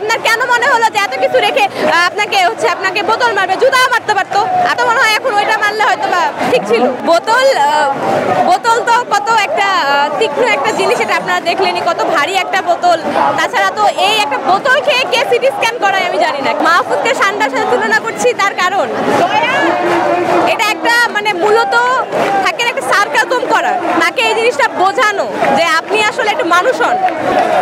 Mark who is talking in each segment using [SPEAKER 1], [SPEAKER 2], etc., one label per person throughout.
[SPEAKER 1] আপনার কেন মনে হলো যে এত কিছু রেখে আপনাকে বোতল মারবে, জুতা মারতে পারতো? এত মনে হয় এখন ওইটা মারলে হয়তো বা ঠিক ছিল। বোতল তো কত একটা তীক্ষ্ণ একটা জিনিস, এটা আপনারা দেখলেনি, কত ভারী একটা বোতল। তাছাড়া তো এই একটা বোতল খেয়ে কে সিটি স্ক্যান করায় আমি জানি না। মাহফুজকে ঠান্ডার সাথে তুলনা করছি, তার কারণ এটা একটা মানে মূলত থাকে একটা সার্কাজম করা, তাকে এই জিনিসটা বোঝানো যে আপনি আসলে একটা মানুষ হন।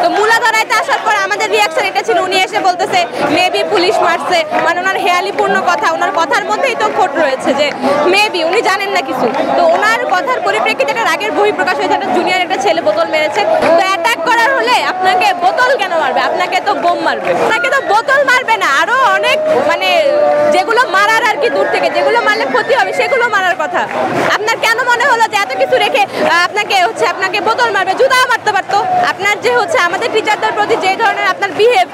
[SPEAKER 1] তো মূলাধারাতে আসার পর আমাদের রিয়াকশন এটা ছিল, উনি এসে বলতেছে মেবি পুলিশ মারছে, মানে ওনার হেয়ালিপূর্ণ কথা, ওনার কথার মধ্যেই তো খোট রয়েছে যে মেবি উনি জানেন না কিছু। তো ওনার কথার পরিপ্রেক্ষিতে একটা রাগের বহিঃপ্রকাশ হয়েছে, একটা জুনিয়র একটা ছেলে বোতল মেরেছে। তো অ্যাটাক করার হলে আপনাকে বোতল কেন মারবে? আপনাকে তো বোম মারবে, আপনাকে তো বোতল মারবে না, আরো অনেক মানে যেগুলো মারার আর কি, দূর থেকে যেগুলো মারলে ক্ষতি হবে সেগুলো মারার কথা। আপনার কেন মনে হলো যে এত কিছু রেখে আপনাকে বোতল মারবে, জুতা মারতে পারতো? আপনার যে আমাদের টিচারদের প্রতি যে ধরনের আপনার বিহেভ,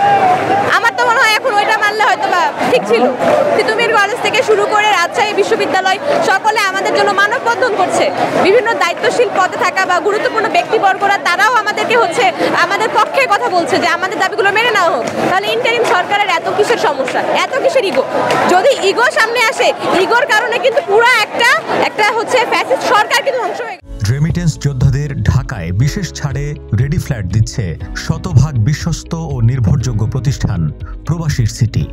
[SPEAKER 1] আমার তো মনে হয় এখন ওইটা মারলে হয়তো বা ঠিক ছিল। তিতুমির কলেজ থেকে শুরু করে রাজশাহী বিশ্ববিদ্যালয় সকলে আমাদের জন্য মানববন্ধন করছে। বিভিন্ন দায়িত্বশীল পদে থাকা বা গুরুত্বপূর্ণ ব্যক্তিবর্গরা তারাও আমাদেরকে আমাদের পক্ষে কথা বলছে যে আমাদের দাবিগুলো মেনে নেওয়া হোক। তাহলে ইন্টারিম সরকারের এত কিসের সমস্যা, এত কিসের ইগো? যদি ইগো সামনে আসে, ইগোর কারণে কিন্তু পুরো একটা ফ্যাসিস্ট সরকার কিন্তু ধ্বংস হয়ে গেছে।
[SPEAKER 2] রেমিটেন্স যোদ্ধাদের ঢাকায় বিশেষ ছাড়ে রেডি ফ্ল্যাট দিচ্ছে শতভাগ বিশ্বস্ত ও নির্ভরযোগ্য প্রতিষ্ঠান প্রবাসীর সিটি।